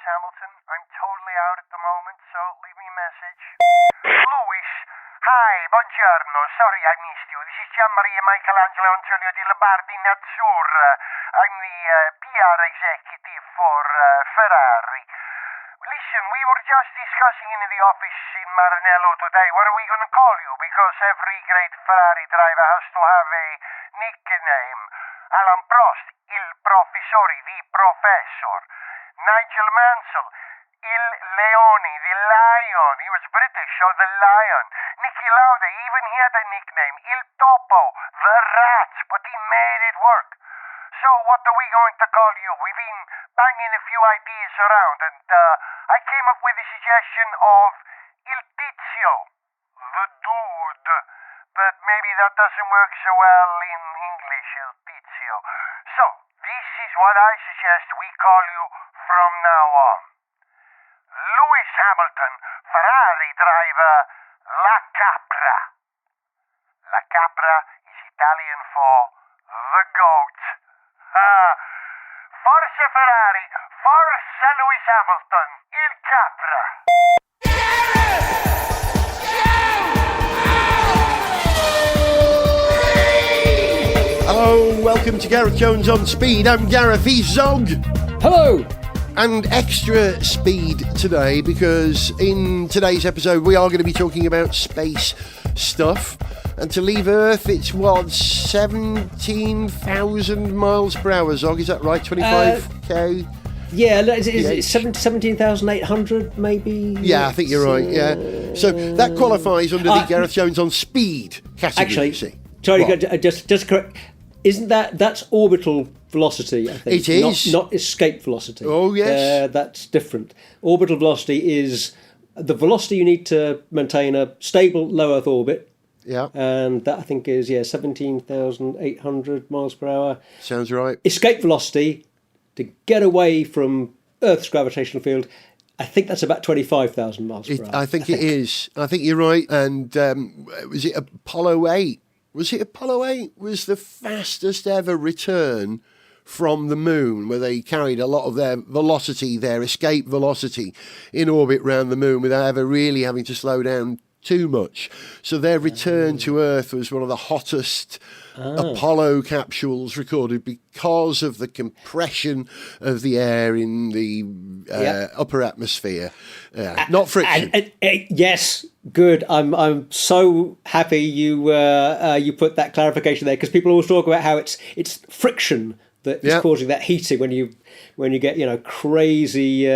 Hamilton. I'm totally out at the moment, so leave me a message. Lewis, hi, buongiorno. Sorry I missed you. This is Gianmaria Michelangelo Antonio di Labardi Nazzur. I'm the PR executive for Ferrari. Listen, we were just discussing in the office in Maranello today. What are we going to call you? Because every great Ferrari driver has to have a nickname. Alan Prost, il professore, the professor. Nigel Mansell, il leone, the lion. He was British, so the lion. Niki Lauda, even he had a nickname, il topo, the rat, but he made it work. So what are we going to call you? We've been banging a few ideas around, and I came up with the suggestion of il tizio, the dude. But maybe that doesn't work so well in English, il tizio. So, this is what I suggest we call you from now on. Lewis Hamilton, Ferrari driver, La Capra. La Capra is Italian for the goat. Forza Ferrari, forza Lewis Hamilton, il Capra. Hello, welcome to Gareth Jones on Speed. I'm Gareth, he's Zog. Hello! And extra speed today because in today's episode we are going to be talking about space stuff. And to leave Earth, it's what, 17,000 miles per hour, Zog? Is that right? 25k? Yeah, is it 17,800 maybe? Yeah, I think you're right, yeah. So that qualifies under the Gareth Jones on Speed category. Actually, sorry, just correct. Isn't that's orbital velocity, I think? It is. Not escape velocity. Oh, yes. That's different. Orbital velocity is the velocity you need to maintain a stable low Earth orbit. Yeah. And that, I think, is, 17,800 miles per hour. Sounds right. Escape velocity, to get away from Earth's gravitational field, I think that's about 25,000 miles per hour. I think it is. I think you're right. And was it Apollo 8? Was it Apollo 8 was the fastest ever return from the moon, where they carried a lot of their velocity, their escape velocity, in orbit around the moon without ever really having to slow down too much. So their return to Earth was one of the hottest Apollo capsules recorded because of the compression of the air in the upper atmosphere, not friction. Yes, good. I'm so happy you put that clarification there, because people always talk about how it's friction that is causing that heating when you get crazy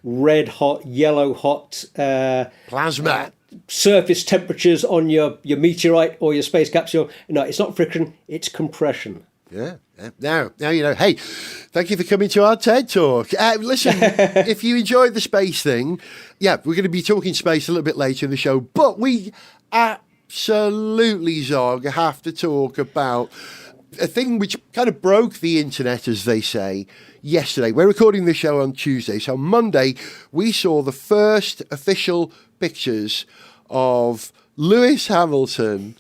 red hot, yellow hot plasma. Surface temperatures on your meteorite or your space capsule. No, it's not friction, it's compression. Yeah. Now you know. Hey, thank you for coming to our TED Talk. Listen, if you enjoyed the space thing, we're going to be talking space a little bit later in the show, but we absolutely, Zog, have to talk about a thing which kind of broke the internet, as they say, yesterday. We're recording this show on Tuesday, so on Monday we saw the first official pictures of Lewis Hamilton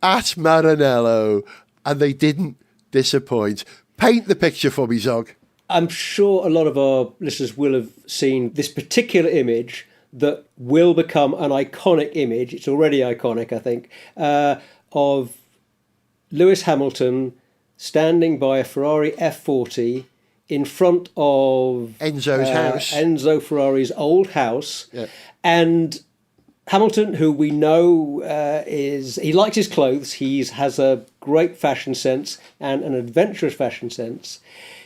at Maranello, and they didn't disappoint. Paint the picture for me, Zog. I'm sure a lot of our listeners will have seen this particular image that will become an iconic image. It's already iconic, I think, of Lewis Hamilton standing by a Ferrari F40 in front of Enzo's house. Enzo Ferrari's old house. Yeah. And Hamilton, who we know he likes his clothes, he has a great fashion sense and an adventurous fashion sense.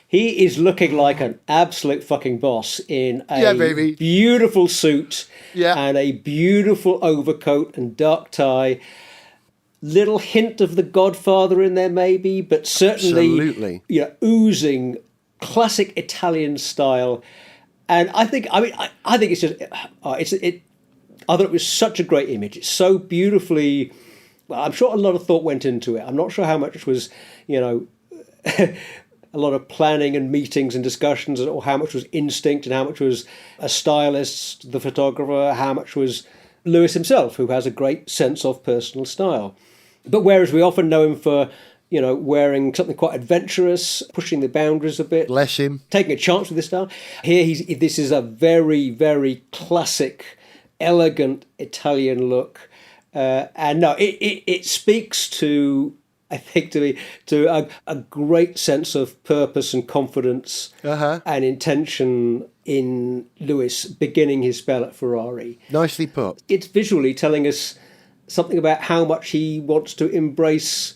He is looking like an absolute fucking boss in a beautiful suit and a beautiful overcoat and dark tie. Little hint of The Godfather in there, maybe, but certainly, oozing classic Italian style. And I think it's just, I thought it was such a great image. It's so beautifully. Well, I'm sure a lot of thought went into it. I'm not sure how much was, a lot of planning and meetings and discussions, or how much was instinct and how much was a stylist, the photographer, how much was Lewis himself, who has a great sense of personal style. But whereas we often know him for, wearing something quite adventurous, pushing the boundaries a bit. Bless him. Taking a chance with this style. Here, this is a very, very classic, elegant Italian look. And no, it speaks to, I think, to a great sense of purpose and confidence and intention in Lewis beginning his spell at Ferrari. Nicely put. It's visually telling us something about how much he wants to embrace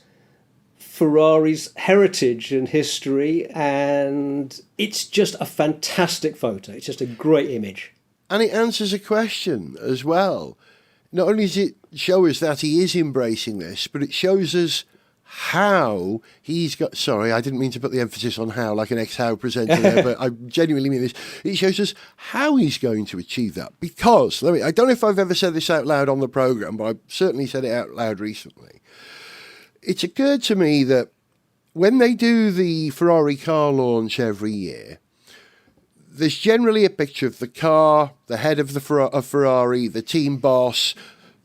Ferrari's heritage and history, and it's just a fantastic photo. It's just a great image. And it answers a question as well. Not only does it show us that he is embracing this, but it shows us how he's got... Sorry, I didn't mean to put the emphasis on how, like an ex-how presenter there, but I genuinely mean this. It shows us how he's going to achieve that. Because, I don't know if I've ever said this out loud on the programme, but I've certainly said it out loud recently. It's occurred to me that when they do the Ferrari car launch every year, there's generally a picture of the car, the head of Ferrari, the team boss,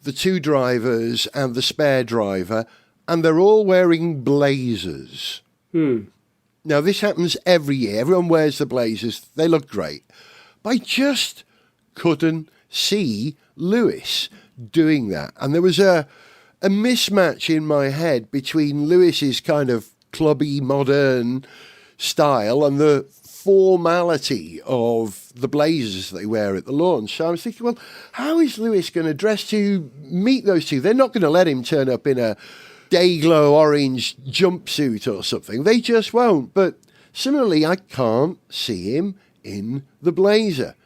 the two drivers, and the spare driver, and they're all wearing blazers. Now, this happens every year. Everyone wears the blazers. They look great. But I just couldn't see Lewis doing that. And there was a mismatch in my head between Lewis's kind of clubby, modern style and the formality of the blazers they wear at the launch. So I was thinking, well, how is Lewis going to dress to meet those two? They're not going to let him turn up in a day-glow orange jumpsuit or something. They just won't. But similarly, I can't see him in the blazer.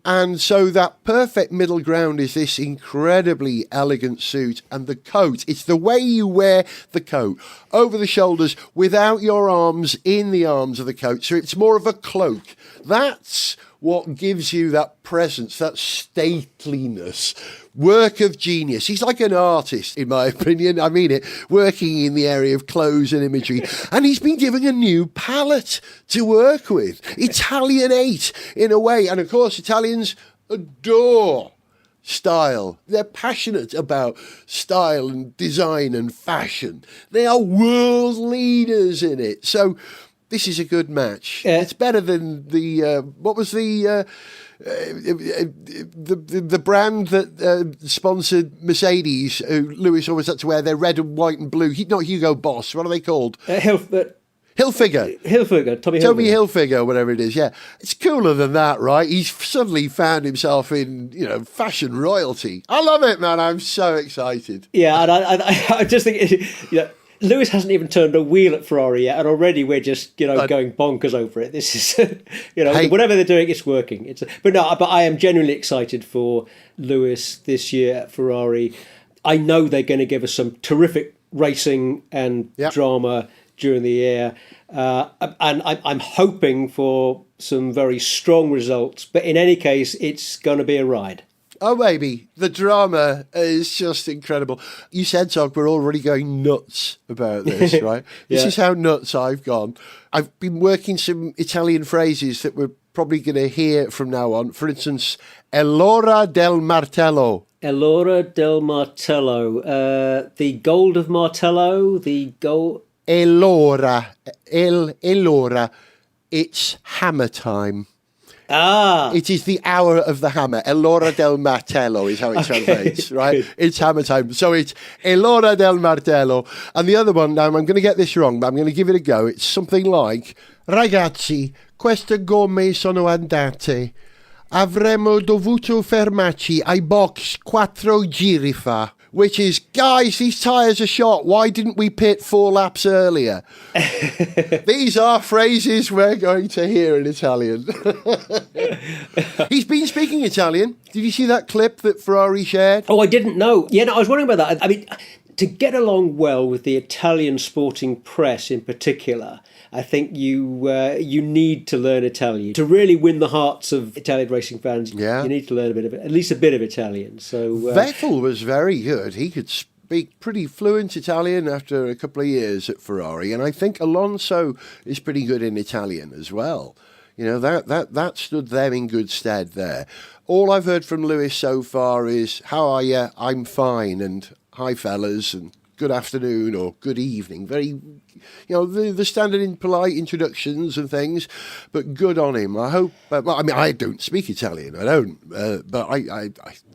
And so that perfect middle ground is this incredibly elegant suit and the coat. It's the way you wear the coat over the shoulders without your arms in the arms of the coat. So it's more of a cloak. That's what gives you that presence, that stateliness. Work of genius. He's like an artist, in my opinion. I mean it, working in the area of clothes and imagery. And he's been given a new palette to work with. Italianate, in a way. And of course, Italians adore style. They're passionate about style and design and fashion. They are world leaders in it. So this is a good match. It's better than what was the brand that sponsored Mercedes, who Lewis always had to wear their red and white and blue. Not Hugo Boss. What are they called? Hilfiger. Tommy Hilfiger, whatever it is. Yeah, it's cooler than that, right? He's suddenly found himself in fashion royalty. I love it, man. I'm so excited. Yeah, and I just think Lewis hasn't even turned a wheel at Ferrari yet, and already we're just going bonkers over it. This is whatever they're doing, it's working. But I am genuinely excited for Lewis this year at Ferrari. I know they're going to give us some terrific racing and drama during the year, and I'm hoping for some very strong results. But in any case, it's going to be a ride. Oh, baby, the drama is just incredible. You said, Tog, we're already going nuts about this, right? This is how nuts I've gone. I've been working some Italian phrases that we're probably going to hear from now on. For instance, è l'ora del martello. È l'ora del martello. The gold of Martello, the gold... È l'ora. It's hammer time. It is the hour of the hammer. È l'ora del martello is how it translates, right? Good. It's hammer time. So it's è l'ora del martello. And the other one, now I'm going to get this wrong, but I'm going to give it a go. It's something like, ragazzi, queste gomme sono andate. Avremmo dovuto fermarci ai box 4 giri fa. Which is, guys, these tyres are shot. Why didn't we pit 4 laps earlier? These are phrases we're going to hear in Italian. He's been speaking Italian. Did you see that clip that Ferrari shared? Oh, I didn't know. Yeah, no, I was wondering about that. I mean, to get along well with the Italian sporting press in particular, I think you need to learn Italian. To really win the hearts of Italian racing fans, you need to learn at least a bit of Italian. So Vettel was very good. He could speak pretty fluent Italian after a couple of years at Ferrari. And I think Alonso is pretty good in Italian as well. That stood them in good stead there. All I've heard from Lewis so far is, how are you? I'm fine. And hi, fellas. And good afternoon or good evening. Very, the standard in polite introductions and things, but good on him. I hope, I don't speak Italian, I don't, but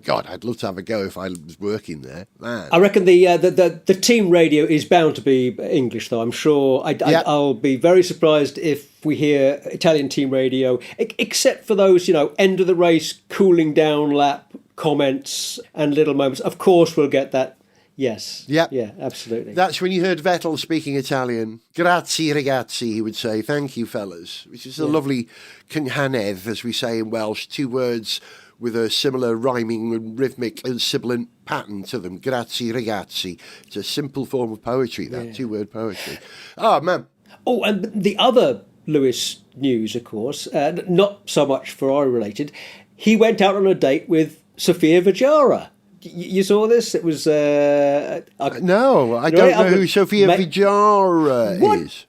God, I'd love to have a go if I was working there. Man. I reckon the team radio is bound to be English, though. I'm sure. I'll be very surprised if we hear Italian team radio, except for those, end of the race, cooling down lap comments and little moments. Of course, we'll get that. Yes. Yep. Yeah, absolutely. That's when you heard Vettel speaking Italian. Grazie ragazzi, he would say. Thank you, fellas. Which is a lovely cynhanedd, as we say in Welsh. 2 words with a similar rhyming and rhythmic and sibilant pattern to them. Grazie ragazzi. It's a simple form of poetry, that 2-word poetry. Oh, man. Oh, and the other Lewis news, of course, not so much Ferrari related. He went out on a date with Sofia Vergara. You saw this? It was... no, I don't know who Sofia Vergara is.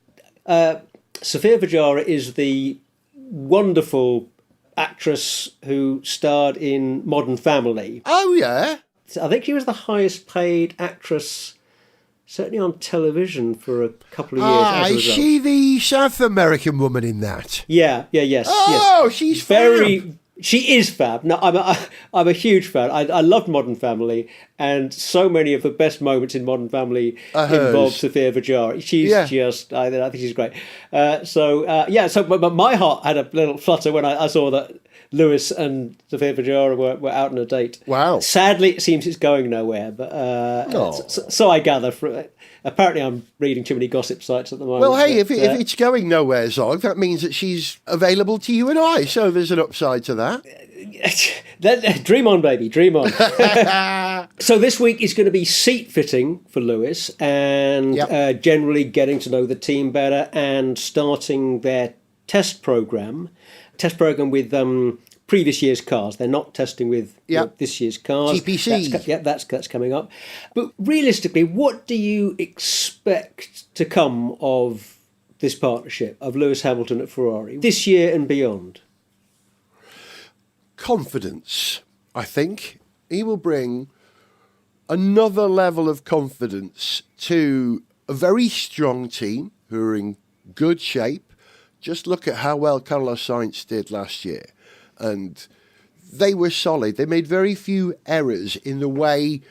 Sofia Vergara is the wonderful actress who starred in Modern Family. Oh, yeah? I think she was the highest paid actress, certainly on television, for a couple of years. Is she the South American woman in that? Yes. Oh, she's very... She is fab. No, I'm a huge fan. I love Modern Family, and so many of the best moments in Modern Family involve Sofia Vergara. She's just, I think she's great. But my heart had a little flutter when I saw that Lewis and Sofia Vergara were out on a date. Wow. Sadly, it seems it's going nowhere, but so I gather from it. Apparently, I'm reading too many gossip sites at the moment. Well, hey, if it's going nowhere, Zog, that means that she's available to you and I, so there's an upside to that. Dream on, baby, dream on. So this week is going to be seat fitting for Lewis and generally getting to know the team better and starting their test program with previous year's cars. They're not testing with this year's cars. GPC. That's coming up. But realistically, what do you expect to come of this partnership of Lewis Hamilton at Ferrari this year and beyond? Confidence, I think. He will bring another level of confidence to a very strong team who are in good shape. Just look at how well Carlos Sainz did last year. And they were solid. They made very few errors in the way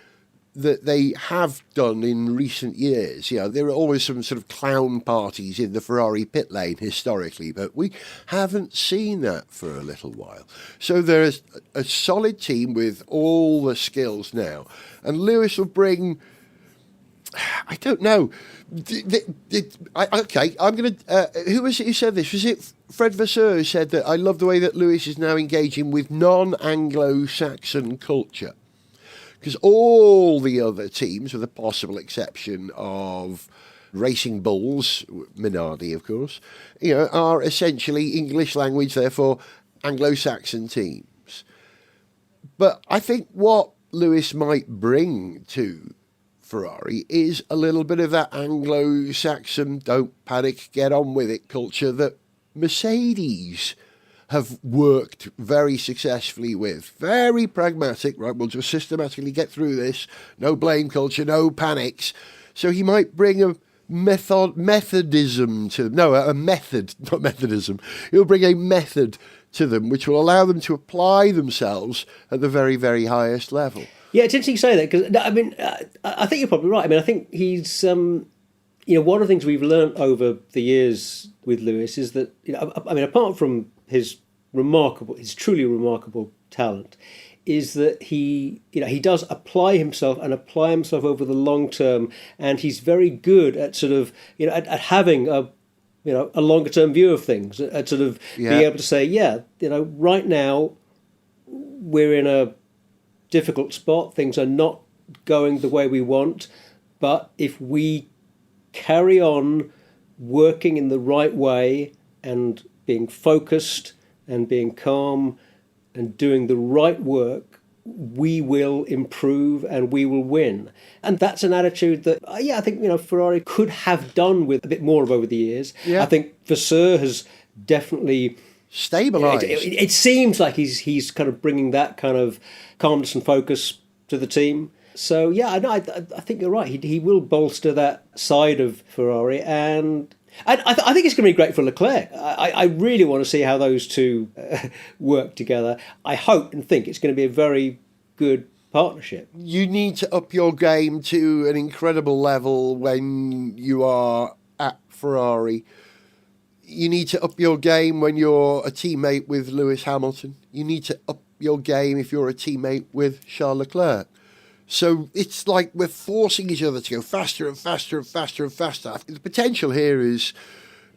that they have done in recent years. There are always some sort of clown parties in the Ferrari pit lane historically, but we haven't seen that for a little while. So there's a solid team with all the skills now. And Lewis will bring... I don't know. I'm going to... who was it who said this? Was it Fred Vasseur who said that I love the way that Lewis is now engaging with non-Anglo-Saxon culture? Because all the other teams, with the possible exception of Racing Bulls, Minardi, of course, are essentially English language, therefore Anglo-Saxon teams. But I think what Lewis might bring to Ferrari is a little bit of that Anglo-Saxon don't panic, get on with it culture that Mercedes have worked very successfully with. Very pragmatic, right? We'll just systematically get through this. No blame culture, no panics. So he might bring a methodism to them. No, a method, not methodism. He'll bring a method to them which will allow them to apply themselves at the very, very highest level. Yeah, it's interesting you say that because, I think you're probably right. I think he's, one of the things we've learnt over the years with Lewis is that, apart from his truly remarkable talent, is that he does apply himself over the long term, and he's very good at sort of, at having a longer term view of things, at sort of being able to say, right now we're in a difficult spot, things are not going the way we want, but if we carry on working in the right way and being focused and being calm and doing the right work, we will improve and we will win. And that's an attitude that, I think, Ferrari could have done with a bit more of over the years. Yeah. I think Vasseur has definitely stabilised. It seems like he's kind of bringing that kind of calmness and focus to the team. So yeah, I think you're right. He will bolster that side of Ferrari, and I think it's going to be great for Leclerc. I really want to see how those two work together. I hope and think it's going to be a very good partnership. You need to up your game to an incredible level when you are at Ferrari. You need to up your game when you're a teammate with Lewis Hamilton. You need to up your game if you're a teammate with Charles Leclerc. So it's like we're forcing each other to go faster and faster and faster and faster. The potential here is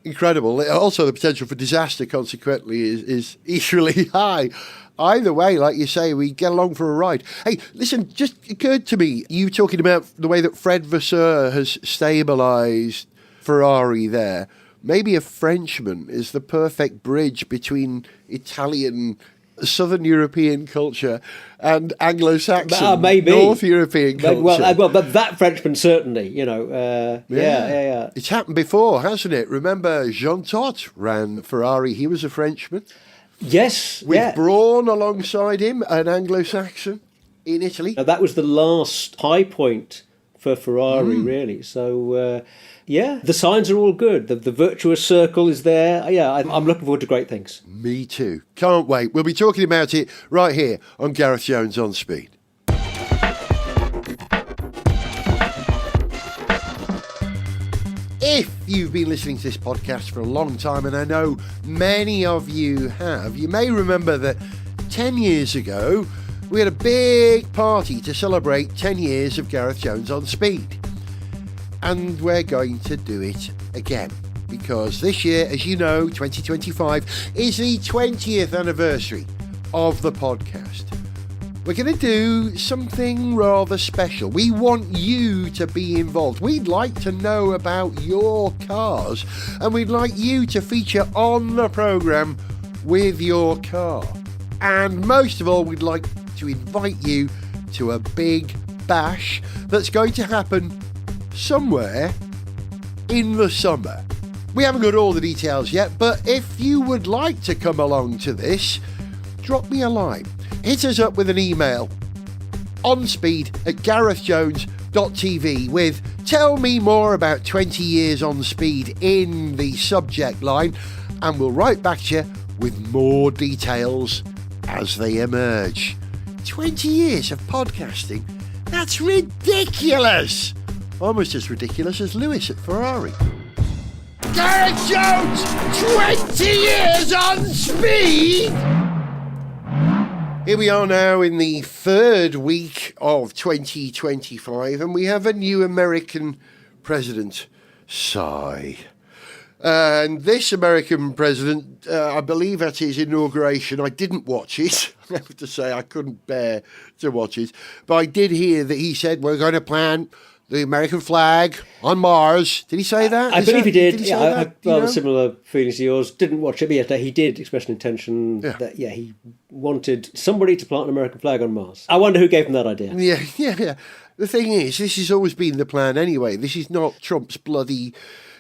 incredible. Also, the potential for disaster, consequently, is equally high. Either way, like you say, we get along for a ride. Hey, listen, just occurred to me, you talking about the way that Fred Vasseur has stabilised Ferrari there. Maybe a Frenchman is the perfect bridge between Italian, Southern European culture and Anglo-Saxon, North European culture. Well, but that Frenchman certainly, yeah. It's happened before, hasn't it? Remember, Jean Todt ran Ferrari. He was a Frenchman. Yes, With Brawn alongside him, an Anglo-Saxon in Italy. Now, that was the last high point for Ferrari, really. So, the signs are all good. The virtuous circle is there. Yeah, I'm looking forward to great things. Me too. Can't wait. We'll be talking about it right here on Gareth Jones on Speed. If you've been listening to this podcast for a long time, and I know many of you have, you may remember that 10 years ago, we had a big party to celebrate 10 years of Gareth Jones on Speed. And we're going to do it again, because this year, as you know, 2025, is the 20th anniversary of the podcast. We're going to do something rather special. We want you to be involved. We'd like to know about your cars, and we'd like you to feature on the programme with your car. And most of all, we'd like to invite you to a big bash that's going to happen somewhere in the summer. We haven't got all the details yet, but if you would like to come along to this, drop me a line. Hit us up with an email onspeed@garethjones.tv with "Tell me more about 20 years on speed" in the subject line, and we'll write back to you with more details as they emerge. 20 years of podcasting? That's ridiculous! Almost as ridiculous as Lewis at Ferrari. Gareth Jones, 20 years on speed! Here we are now in the third week of 2025, and we have a new American president. Sigh. And this American president, I believe at his inauguration, I didn't watch it. I have to say I couldn't bear to watch it. But I did hear that he said we're going to plant the American flag on Mars. Did he say that? I believe he did. He I had rather similar feelings to yours. Didn't watch it, but he did express an intention that, he wanted somebody to plant an American flag on Mars. I wonder who gave him that idea. Yeah. The thing is, this has always been the plan anyway. This is not Trump's bloody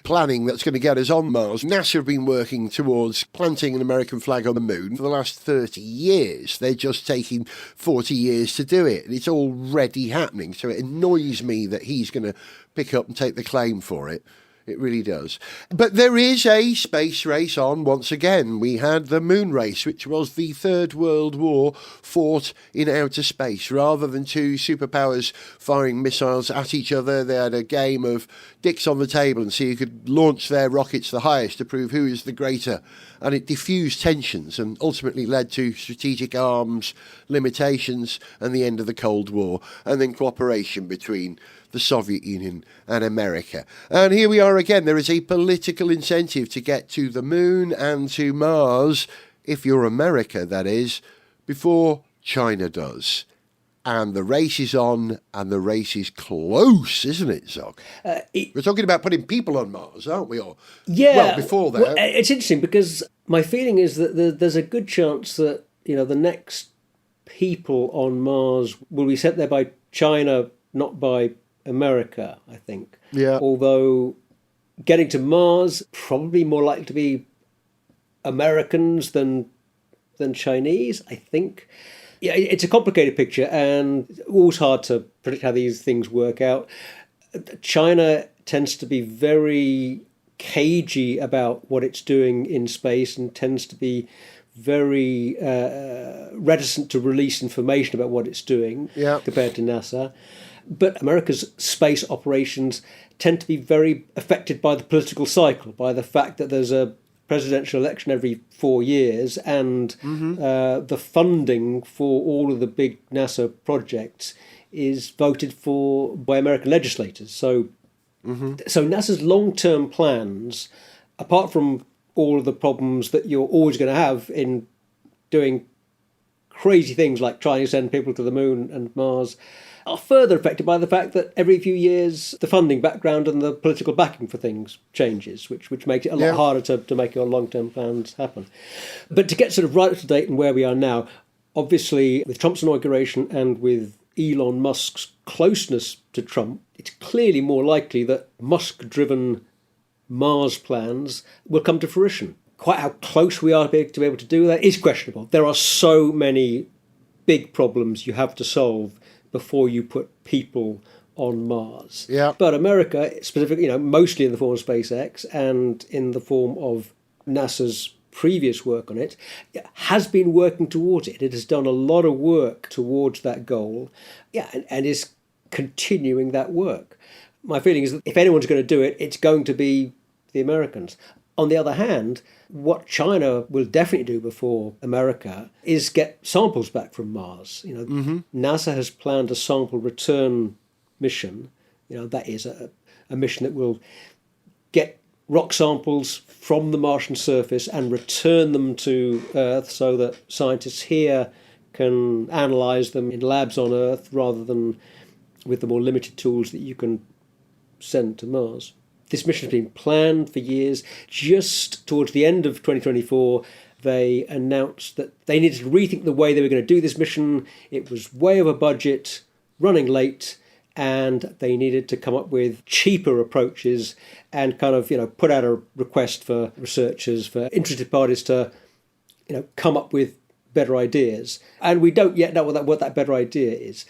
planning that's going to get us on Mars. NASA have been working towards planting an American flag on the moon for the last 30 years. They're just taking 40 years to do it, and it's already happening. So it annoys me that he's going to pick up and take the claim for it. It really does. But there is a space race on once again. We had the moon race, which was the Third World War fought in outer space. Rather than two superpowers firing missiles at each other, they had a game of dicks on the table and see who could launch their rockets the highest to prove who is the greater. And it diffused tensions and ultimately led to strategic arms limitations and the end of the Cold War, and then cooperation between the Soviet Union and America. And here we are again. There is a political incentive to get to the moon and to Mars, if you're America, that is, before China does. And the race is on, and the race is close, isn't it, Zog? We're talking about putting people on Mars, aren't we? Or, well, before that. Well, it's interesting because my feeling is that there's a good chance that, the next people on Mars will be sent there by China, not by America, I think. Yeah. Although getting to Mars, probably more likely to be Americans than Chinese, I think. Yeah, it's a complicated picture, and it's always hard to predict how these things work out. China tends to be very cagey about what it's doing in space and tends to be very reticent to release information about what it's doing compared to NASA. But America's space operations tend to be very affected by the political cycle, by the fact that there's a presidential election every 4 years, and the funding for all of the big NASA projects is voted for by American legislators. So NASA's long-term plans, apart from all of the problems that you're always going to have in doing crazy things like trying to send people to the moon and Mars, are further affected by the fact that every few years the funding background and the political backing for things changes, which makes it a lot harder to make your long-term plans happen. But to get sort of right up to date and where we are now, obviously with Trump's inauguration and with Elon Musk's closeness to Trump, it's clearly more likely that Musk-driven Mars plans will come to fruition. Quite how close we are to be able to do that is questionable. There are so many big problems you have to solve before you put people on Mars. Yeah. But America, specifically, mostly in the form of SpaceX and in the form of NASA's previous work on it, has been working towards it. It has done a lot of work towards that goal, and is continuing that work. My feeling is that if anyone's going to do it, it's going to be the Americans. On the other hand, what China will definitely do before America is get samples back from Mars. NASA has planned a sample return mission. That is a mission that will get rock samples from the Martian surface and return them to Earth so that scientists here can analyse them in labs on Earth rather than with the more limited tools that you can send to Mars. This mission has been planned for years. Just towards the end of 2024, they announced that they needed to rethink the way they were going to do this mission. It was way over budget, running late, and they needed to come up with cheaper approaches and kind of, put out a request for researchers, for interested parties to, come up with better ideas. And we don't yet know what that better idea is.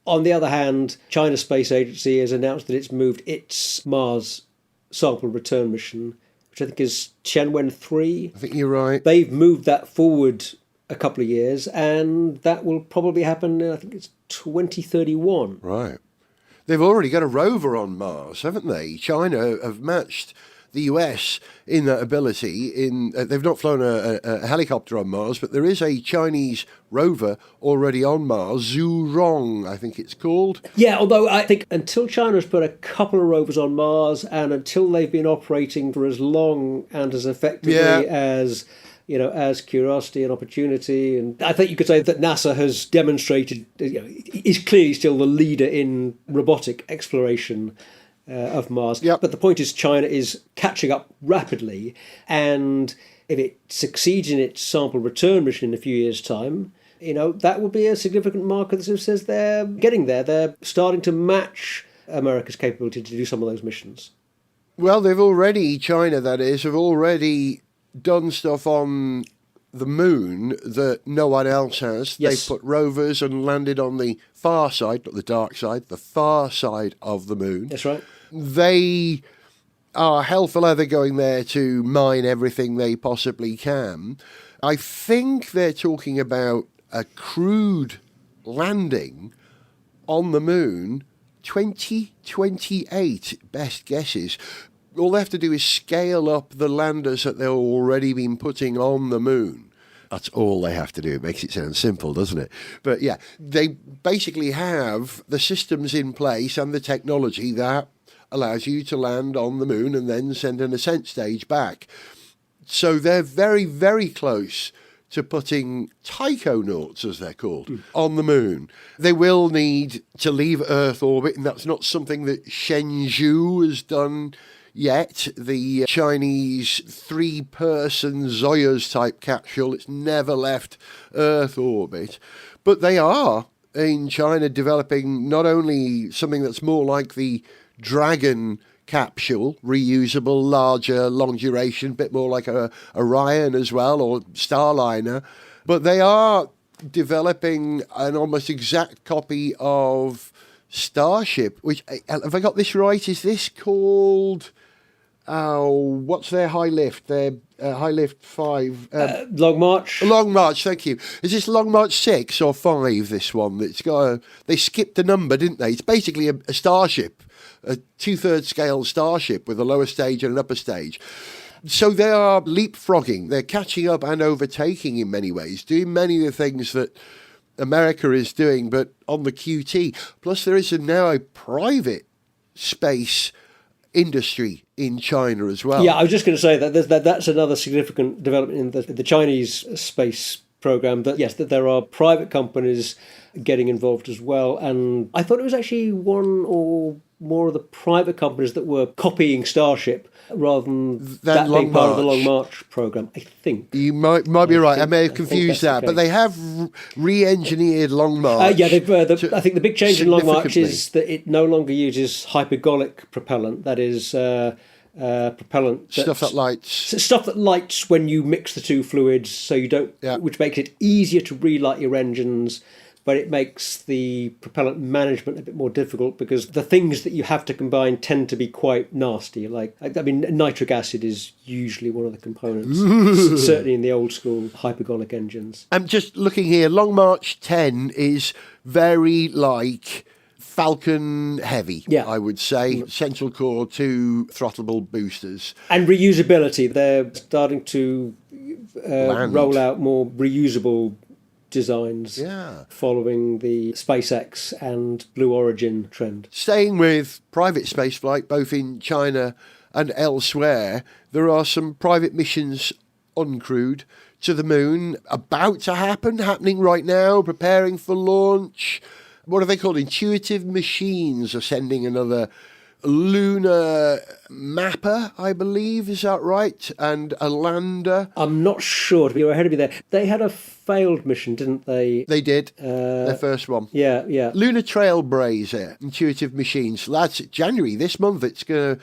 On the other hand, China's space agency has announced that it's moved its Mars sample return mission, which I think is Tianwen-3. I think you're right. They've moved that forward a couple of years, and that will probably happen, I think it's 2031. Right. They've already got a rover on Mars, haven't they? China have matched the US in that ability. They've not flown a helicopter on Mars, but there is a Chinese rover already on Mars, Zhurong, I think it's called. Yeah, although I think until China's put a couple of rovers on Mars and until they've been operating for as long and as effectively as Curiosity and Opportunity, and I think you could say that NASA has demonstrated, is clearly still the leader in robotic exploration of Mars. Yep. But the point is China is catching up rapidly, and if it succeeds in its sample return mission in a few years' time, that will be a significant marker that says they're getting there. They're starting to match America's capability to do some of those missions. Well, China that is, have already done stuff on the moon that no one else has. Yes. They've put rovers and landed on the far side, not the dark side, the far side of the moon. That's right. They are hell for leather going there to mine everything they possibly can. I think they're talking about a crewed landing on the moon 2028, best guesses. All they have to do is scale up the landers that they've already been putting on the moon. That's all they have to do. It makes it sound simple, doesn't it? But yeah, they basically have the systems in place and the technology that allows you to land on the moon and then send an ascent stage back. So they're very, very close to putting taikonauts, as they're called, on the moon. They will need to leave Earth orbit, and that's not something that Shenzhou has done yet. The Chinese three-person Soyuz-type capsule, it's never left Earth orbit. But they are, in China, developing not only something that's more like the Dragon capsule, reusable, larger, long duration, a bit more like a Orion as well, or Starliner. But they are developing an almost exact copy of Starship, which, have I got this right? Is this called... what's their high lift? Their high lift 5. Long March. Long March, thank you. Is this Long March 6 or 5, this one? It's got they skipped a number, didn't they? It's basically a Starship, a 2/3 scale Starship with a lower stage and an upper stage. So they are leapfrogging. They're catching up and overtaking in many ways, doing many of the things that America is doing, but on the QT. Plus, there is now a private space industry in China as well. Yeah, I was just going to say that that's another significant development in the Chinese space program. That yes, that there are private companies getting involved as well. And I thought it was actually one or more of the private companies that were copying Starship rather than that being part of the Long March program. I think you might be right. I may have confused that, but they have re-engineered Long March. Yeah, I think the big change in Long March is that it no longer uses hypergolic propellant. That is propellant stuff that lights when you mix the two fluids, so you don't, which makes it easier to relight your engines. But it makes the propellant management a bit more difficult because the things that you have to combine tend to be quite nasty. Like, I mean, nitric acid is usually one of the components, certainly in the old school hypergolic engines. I'm just looking here. Long March 10 is very like Falcon Heavy, I would say. Central core, 2 throttleable boosters. And reusability. They're starting to roll out more reusable designs following the SpaceX and Blue Origin trend. Staying with private spaceflight, both in China and elsewhere, there are some private missions uncrewed to the moon about to happening right now, preparing for launch. What are they called? Intuitive Machines are sending another lunar mapper, I believe, is that right? And a lander. I'm not sure. You're ahead of me there. They had a failed mission, didn't they? They did. Their first one. Yeah. Lunar Trailblazer, Intuitive Machines. That's January this month. It's going to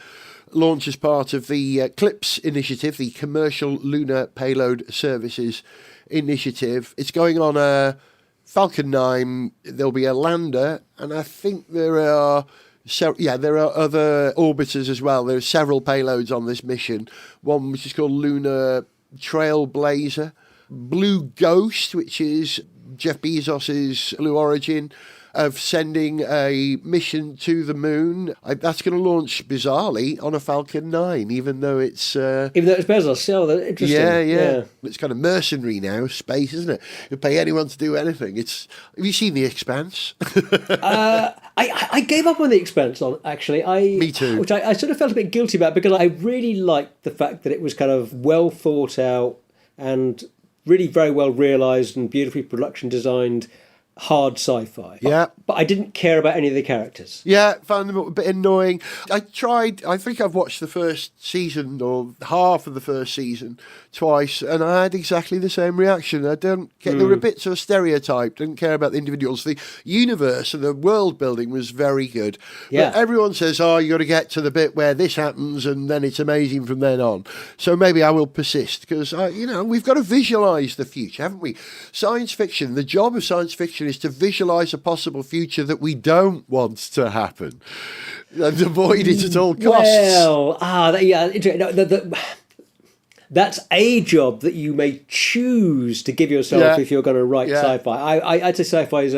launch as part of the CLPS initiative, the Commercial Lunar Payload Services initiative. It's going on a Falcon 9. There'll be a lander, and I think there are... So, there are other orbiters as well. There are several payloads on this mission. One which is called Lunar Trailblazer. Blue Ghost, which is Jeff Bezos's Blue Origin, of sending a mission to the moon. That's going to launch, bizarrely, on a Falcon 9, even though it's... Bezos, interesting. Yeah. It's kind of mercenary now, space, isn't it? You pay anyone to do anything. Have you seen The Expanse? I gave up on The Expanse, actually. Me too. Which I sort of felt a bit guilty about, because I really liked the fact that it was kind of well thought out and really very well realised and beautifully production designed hard sci-fi. Yeah. But I didn't care about any of the characters. Yeah, found them a bit annoying. I think I've watched the first season or half of the first season twice, and I had exactly the same reaction. I don't care. There were bits of stereotype, didn't care about the individuals. The universe and the world building was very good. Yeah. But everyone says, you got to get to the bit where this happens and then it's amazing from then on. So maybe I will persist because, we've got to visualise the future, haven't we? Science fiction, the job of science fiction is to visualise a possible future that we don't want to happen and avoid it at all costs. Well, that's a job that you may choose to give yourself if you're going to write sci-fi. I'd say sci-fi is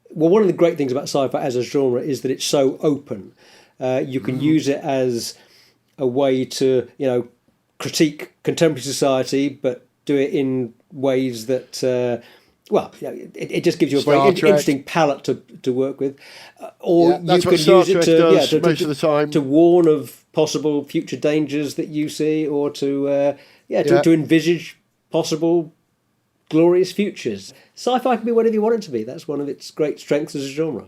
one of the great things about sci-fi as a genre is that it's so open. You can use it as a way to, critique contemporary society, but do it in ways that, it just gives you a very interesting palette to work with. Or you can use it most of the time to warn of possible future dangers that you see, or to envisage possible glorious futures. Sci-fi can be whatever you want it to be. That's one of its great strengths as a genre.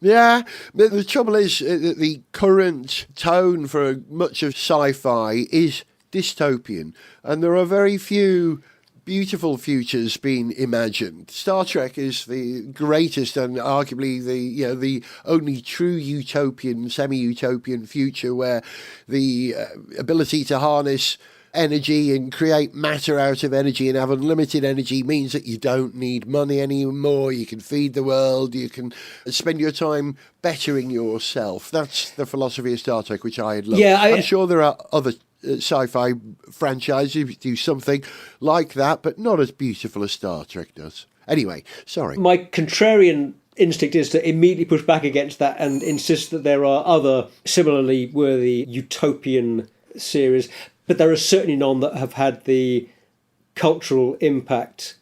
Yeah, the trouble is that the current tone for much of sci-fi is dystopian, and there are very few beautiful futures being imagined. Star Trek is the greatest and arguably the only true utopian, semi-utopian future where the ability to harness energy and create matter out of energy and have unlimited energy means that you don't need money anymore. You can feed the world. You can spend your time bettering yourself. That's the philosophy of Star Trek, which I love. Yeah, I'm sure there are other sci-fi franchises who do something like that, but not as beautiful as Star Trek does. Anyway, sorry. My contrarian instinct is to immediately push back against that and insist that there are other similarly worthy utopian series, but there are certainly none that have had the cultural impact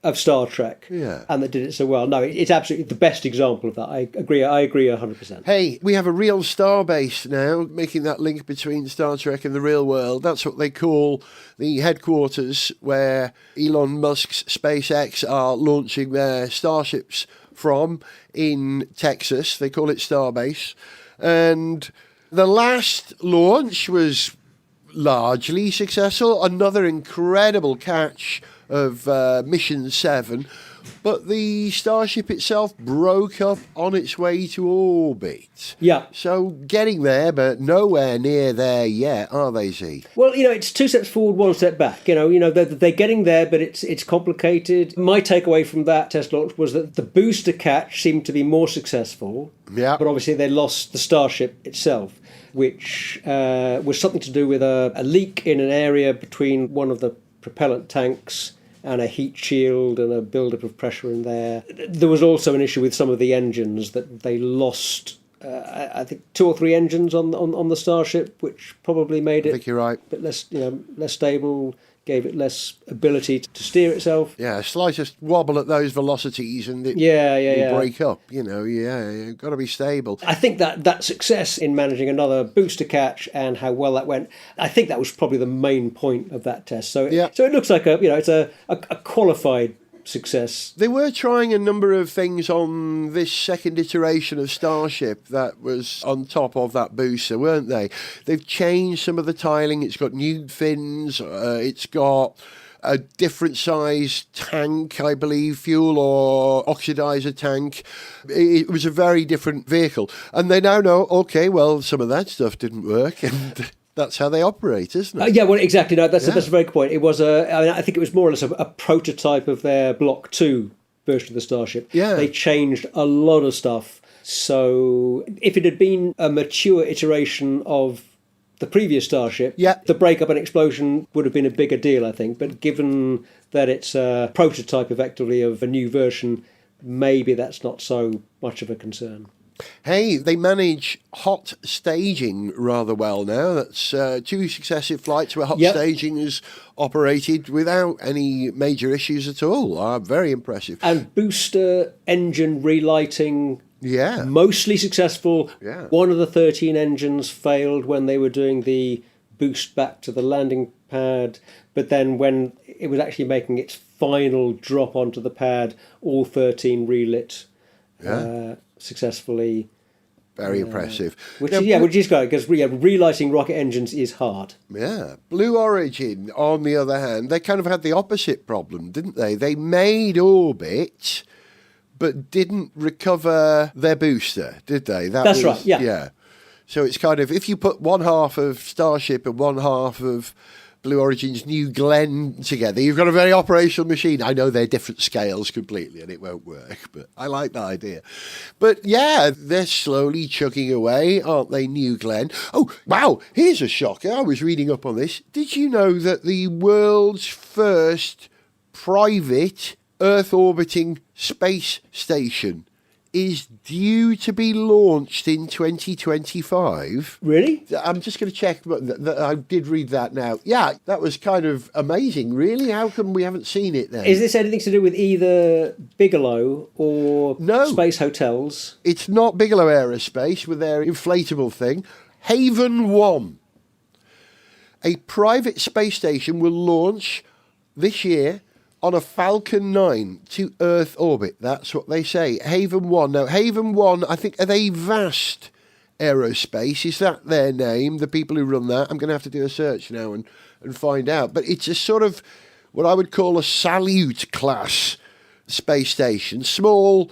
of Star Trek and that did it so well. No, it's absolutely the best example of that. I agree 100%. Hey, we have a real star base now, making that link between Star Trek and the real world. That's what they call the headquarters where Elon Musk's SpaceX are launching their starships from in Texas. They call it Starbase. And the last launch was largely successful. Another incredible catch of Mission 7. But the Starship itself broke up on its way to orbit. Yeah. So getting there, but nowhere near there yet, are they, Z? Well, it's 2 steps forward, 1 step back. They're getting there, but it's complicated. My takeaway from that test launch was that the booster catch seemed to be more successful. Yeah. But obviously they lost the Starship itself, which was something to do with a leak in an area between one of the propellant tanks and a heat shield and a build-up of pressure in there. There was also an issue with some of the engines that they lost. I think 2 or 3 engines on the Starship, which probably made it I think you're right. a bit less stable, gave it less ability to steer itself. Yeah, slightest wobble at those velocities and it will break up. You've got to be stable. I think that success in managing another booster catch and how well that went, I think that was probably the main point of that test. So it looks like it's a qualified success. They were trying a number of things on this second iteration of Starship that was on top of that booster, weren't they? They've changed some of the tiling. It's got new fins. It's got a different size tank, I believe, fuel or oxidizer tank. It was a very different vehicle. And they now know, okay, well, some of that stuff didn't work. And that's how they operate, isn't it? Yeah, well, exactly. No, that's a very good point. It was I think it was more or less a prototype of their Block 2 version of the Starship. Yeah. They changed a lot of stuff. So if it had been a mature iteration of the previous Starship, the breakup and explosion would have been a bigger deal, I think. But given that it's a prototype, effectively, of a new version, maybe that's not so much of a concern. Hey, they manage hot staging rather well now. That's 2 successive flights where hot staging is operated without any major issues at all. Very impressive. And booster engine relighting, mostly successful. Yeah. One of the 13 engines failed when they were doing the boost back to the landing pad. But then when it was actually making its final drop onto the pad, all 13 relit. Successfully. Very impressive. Which is great, because relighting rocket engines is hard. Yeah. Blue Origin, on the other hand, they kind of had the opposite problem, didn't they? They made orbit, but didn't recover their booster, did they? That's right, yeah. Yeah. So it's kind of, if you put one half of Starship and one half of Blue Origin's New Glenn together, you've got a very operational machine. I know they're different scales completely and it won't work, but I like the idea. But yeah, they're slowly chugging away, aren't they, New Glenn? Oh, wow, here's a shocker. I was reading up on this. Did you know that the world's first private Earth-orbiting space station is due to be launched in 2025. Really? I'm just going to check, but I did read that now. Yeah, that was kind of amazing, really. How come we haven't seen it then? Is this anything to do with either Bigelow or Space Hotels? It's not Bigelow Aerospace with their inflatable thing. Haven 1. A private space station will launch this year on a Falcon 9 to Earth orbit. That's what they say. Haven 1. Now, Haven 1, I think, are they Vast Aerospace? Is that their name, the people who run that? I'm going to have to do a search now and find out. But it's a sort of what I would call a Salute class space station. Small,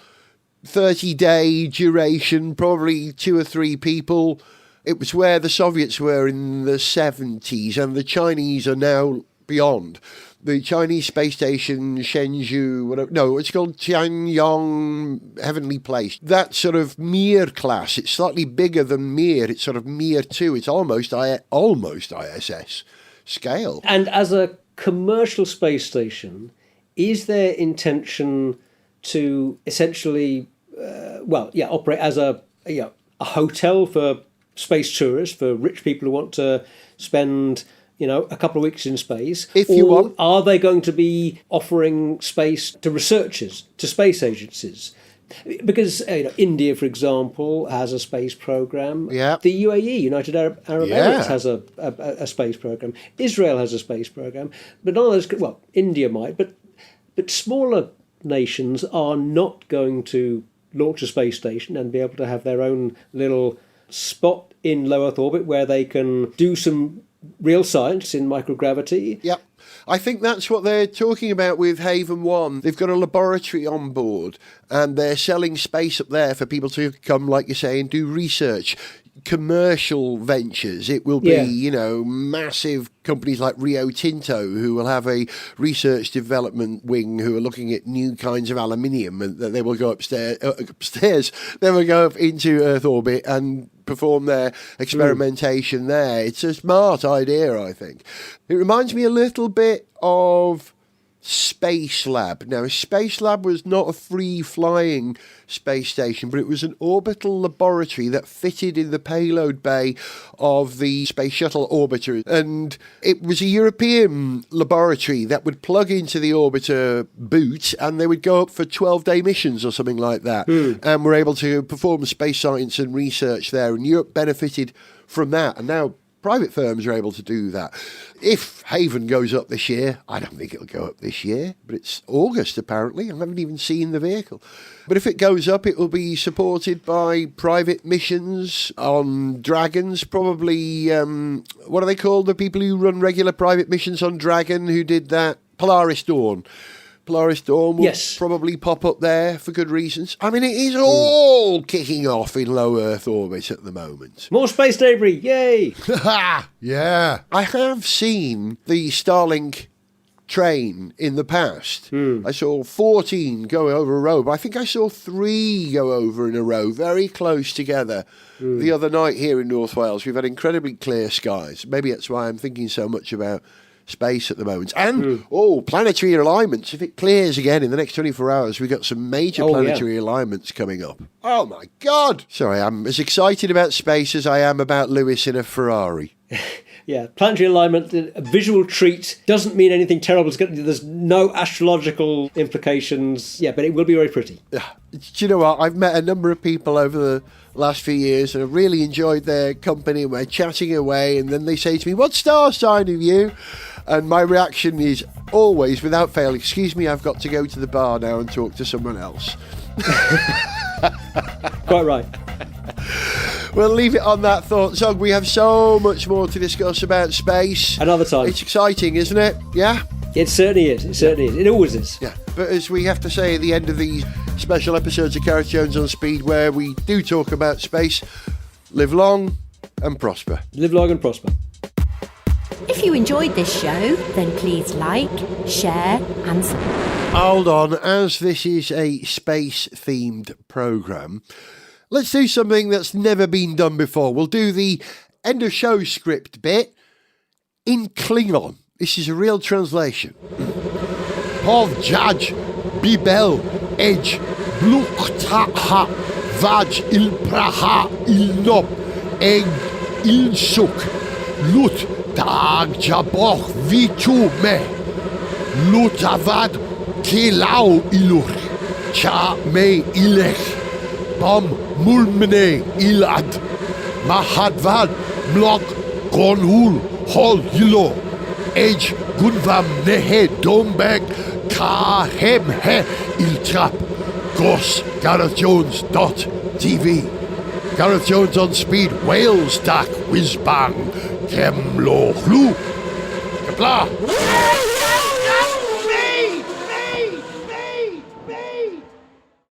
30-day duration, probably 2 or 3 people It was where the Soviets were in the 70s, and the Chinese are now beyond. The Chinese space station, Shenzhou, whatever, no, it's called Tianyong Heavenly Place. That sort of Mir class, it's slightly bigger than Mir. It's sort of Mir 2. It's almost ISS scale. And as a commercial space station, is there intention to essentially, operate as a hotel for space tourists, for rich people who want to spend, a couple of weeks in space? If you want. Are they going to be offering space to researchers, to space agencies? Because India, for example, has a space program. Yeah. The UAE, United Arab Emirates, has a space program. Israel has a space program. But none of those, India might, but smaller nations are not going to launch a space station and be able to have their own little spot in low Earth orbit where they can do some real science in microgravity. Yep. I think that's what they're talking about with Haven 1. They've got a laboratory on board and they're selling space up there for people to come, like you say, and do research. Commercial ventures. It will be, massive companies like Rio Tinto who will have a research development wing who are looking at new kinds of aluminium, and that they will go upstairs. They will go up into Earth orbit and perform their experimentation there. It's a smart idea, I think. It reminds me a little bit of Space Lab. Now, Space Lab was not a free-flying space station, but it was an orbital laboratory that fitted in the payload bay of the Space Shuttle orbiter. And it was a European laboratory that would plug into the orbiter boot, and they would go up for 12-day missions or something like that, and were able to perform space science and research there. And Europe benefited from that. And now private firms are able to do that. If Haven goes up this year, I don't think it'll go up this year, but it's August apparently. I haven't even seen the vehicle. But if it goes up, it will be supported by private missions on Dragons, probably, what are they called? The people who run regular private missions on Dragon, who did that? Polaris Dawn. Polaris Dawn will probably pop up there for good reasons. I mean, it is all kicking off in low Earth orbit at the moment. More space debris, yay! Yeah. I have seen the Starlink train in the past. I saw 14 go over a row, but I think I saw 3 go over in a row, very close together. The other night here in North Wales, we've had incredibly clear skies. Maybe that's why I'm thinking so much about space at the moment. And, planetary alignments. If it clears again in the next 24 hours, we've got some major planetary alignments coming up. Oh, my God. Sorry, I'm as excited about space as I am about Lewis in a Ferrari. Yeah, planetary alignment, a visual treat, doesn't mean anything terrible. There's no astrological implications. Yeah, but it will be very pretty. Do you know what? I've met a number of people over the last few years and I've really enjoyed their company. We're chatting away and then they say to me, "What star sign are you?" And my reaction is always, without fail, "Excuse me, I've got to go to the bar now and talk to someone else." Quite right. We'll leave it on that thought. So we have so much more to discuss about space. Another time. It's exciting, isn't it? Yeah? It certainly is. It certainly is. It always is. Yeah. But as we have to say at the end of these special episodes of Gareth Jones on Speed, where we do talk about space, live long and prosper. Live long and prosper. If you enjoyed this show, then please like, share and subscribe. Hold on, as this is a space-themed programme, let's do something that's never been done before. We'll do the end of show script bit in Klingon. This is a real translation. Povjaj bibel edge bluktaha vaj il praha il nop eg il suk lut dag jaboch vitu me lut avad kilau ilur cha me ilech bam mulmene ilad mahadvad blok konhul hol hilo edge gunvam nehe dombek Kahem he iltrap gos GarethJones.tv. Gareth Jones on Speed, Wales dak whiz bang kem lo hlu. Kapla.